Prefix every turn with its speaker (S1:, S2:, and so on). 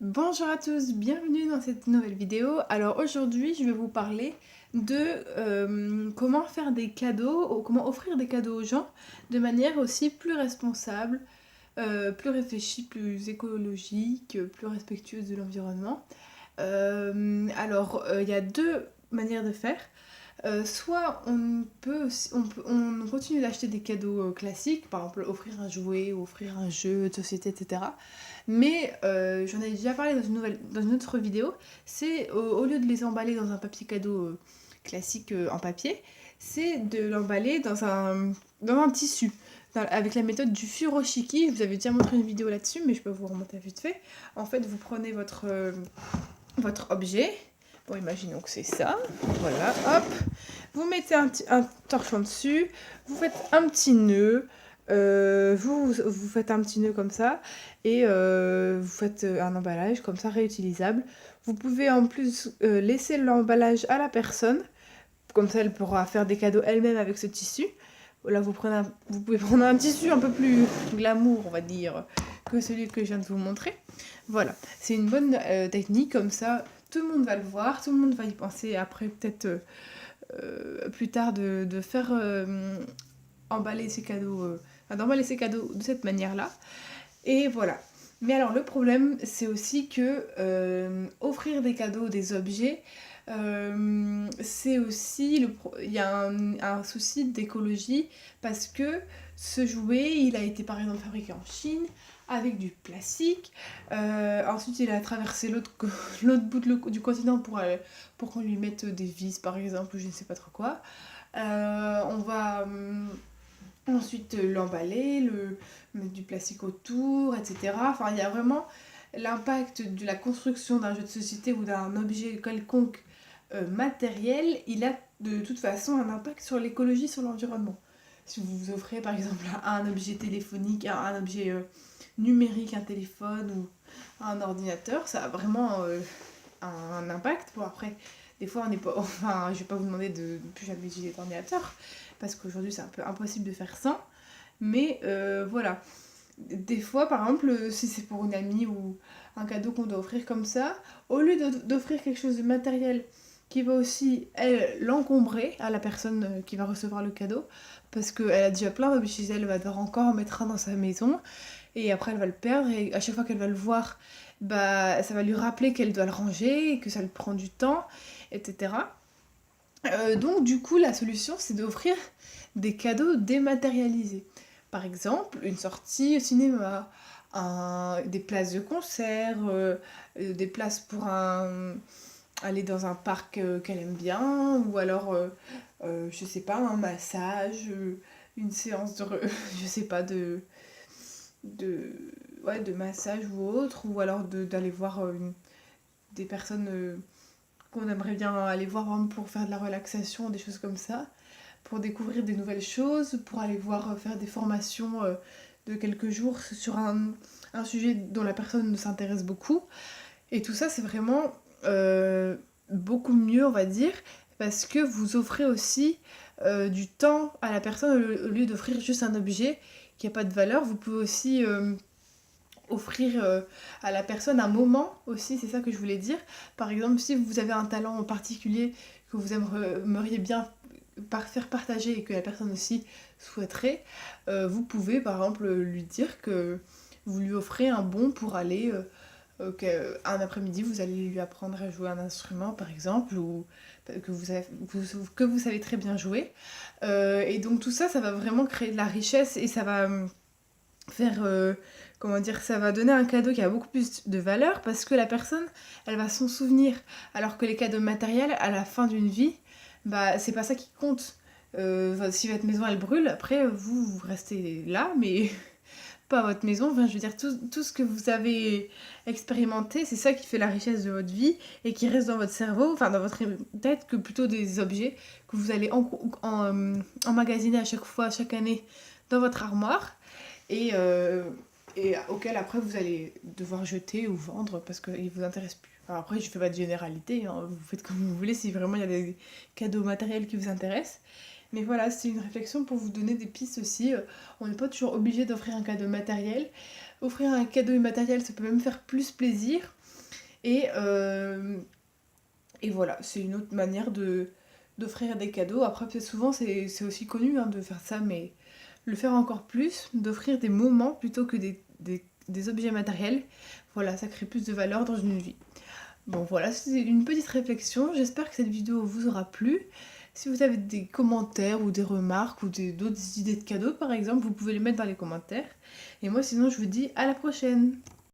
S1: Bonjour à tous, bienvenue dans cette nouvelle vidéo. Alors aujourd'hui, je vais vous parler de comment faire des cadeaux, ou comment offrir des cadeaux aux gens de manière aussi plus responsable, plus réfléchie, plus écologique, plus respectueuse de l'environnement. Il y a deux manières de faire. Soit on continue d'acheter des cadeaux classiques, par exemple offrir un jouet ou offrir un jeu de société, etc. Mais j'en ai déjà parlé dans une autre vidéo, c'est au lieu de les emballer dans un papier cadeau classique en papier, c'est de l'emballer dans un tissu. Avec la méthode du furoshiki, je vous avais déjà montré une vidéo là-dessus, mais je peux vous remonter vite fait. En fait, vous prenez votre objet. Bon, imaginons que c'est ça. Voilà, hop. Vous mettez un torchon dessus. Vous faites un petit nœud. Vous faites un petit nœud comme ça. Et vous faites un emballage comme ça, réutilisable. Vous pouvez en plus laisser l'emballage à la personne. Comme ça, elle pourra faire des cadeaux elle-même avec ce tissu. Là, vous pouvez prendre un tissu un peu plus glamour, on va dire, que celui que je viens de vous montrer. Voilà, c'est une bonne technique, comme ça, tout le monde va le voir, tout le monde va y penser après, peut-être plus tard, de faire emballer ses cadeaux, d'emballer ses cadeaux de cette manière-là. Et voilà. Mais alors, le problème, c'est aussi que offrir des cadeaux, des objets, c'est aussi il y a un souci d'écologie parce que ce jouet il a été par exemple fabriqué en Chine avec du plastique. Ensuite il a traversé l'autre bout du continent pour qu'on lui mette des vis par exemple ou je ne sais pas trop quoi. On va ensuite l'emballer, mettre du plastique autour, etc. Enfin il y a vraiment l'impact de la construction d'un jeu de société ou d'un objet quelconque matériel, il a de toute façon un impact sur l'écologie, sur l'environnement. Si vous vous offrez par exemple un objet téléphonique, un objet numérique, un téléphone ou un ordinateur, ça a vraiment un impact. Bon après, des fois on n'est pas... Enfin, je vais pas vous demander de ne plus jamais utiliser d'ordinateur, parce qu'aujourd'hui c'est un peu impossible de faire sans. Mais voilà. Des fois, par exemple, si c'est pour une amie ou un cadeau qu'on doit offrir comme ça, au lieu d'offrir quelque chose de matériel qui va aussi, elle, l'encombrer à la personne qui va recevoir le cadeau, parce qu'elle a déjà plein d'objets chez elle, elle va devoir encore en mettre un dans sa maison, et après elle va le perdre, et à chaque fois qu'elle va le voir, bah, ça va lui rappeler qu'elle doit le ranger, et que ça lui prend du temps, etc. Donc du coup, la solution, c'est d'offrir des cadeaux dématérialisés. Par exemple, une sortie au cinéma, des places de concert, des places pour aller dans un parc qu'elle aime bien, ou alors, je sais pas, un massage, une séance je sais pas, de, ouais, de massage ou autre, ou alors d'aller voir des personnes qu'on aimerait bien aller voir pour faire de la relaxation, des choses comme ça, pour découvrir des nouvelles choses, pour aller voir faire des formations de quelques jours sur un sujet dont la personne ne s'intéresse beaucoup. Et tout ça, c'est vraiment beaucoup mieux, on va dire, parce que vous offrez aussi du temps à la personne au lieu d'offrir juste un objet qui n'a pas de valeur. Vous pouvez aussi offrir à la personne un moment aussi, c'est ça que je voulais dire. Par exemple, si vous avez un talent en particulier que vous aimeriez bien faire partager et que la personne aussi souhaiterait, vous pouvez par exemple lui dire que vous lui offrez un bon pour aller un après-midi vous allez lui apprendre à jouer un instrument par exemple ou que vous savez très bien jouer. Et donc tout ça, ça va vraiment créer de la richesse et ça va faire comment dire, ça va donner un cadeau qui a beaucoup plus de valeur parce que la personne elle va s'en souvenir, alors que les cadeaux matériels à la fin d'une vie, bah c'est pas ça qui compte. Si votre maison elle brûle, après vous restez là mais pas votre maison. Enfin, je veux dire, tout ce que vous avez expérimenté, c'est ça qui fait la richesse de votre vie et qui reste dans votre cerveau, enfin dans votre tête, que plutôt des objets que vous allez emmagasiner à chaque fois, chaque année dans votre armoire et, auquel après vous allez devoir jeter ou vendre parce qu'il ne vous intéresse plus. Alors après, je fais pas de généralité, hein, vous faites comme vous voulez si vraiment il y a des cadeaux matériels qui vous intéressent. Mais voilà, c'est une réflexion pour vous donner des pistes aussi. On n'est pas toujours obligé d'offrir un cadeau matériel. offrir un cadeau immatériel, ça peut même faire plus plaisir. Et, et voilà, c'est une autre manière d'offrir des cadeaux. Après, peut-être souvent, c'est aussi connu hein, de faire ça, mais le faire encore plus, d'offrir des moments plutôt que des objets matériels. Voilà, ça crée plus de valeur dans une vie. Bon voilà, c'est une petite réflexion. J'espère que cette vidéo vous aura plu. Si vous avez des commentaires ou des remarques ou d'autres idées de cadeaux par exemple, vous pouvez les mettre dans les commentaires. Et moi sinon je vous dis à la prochaine.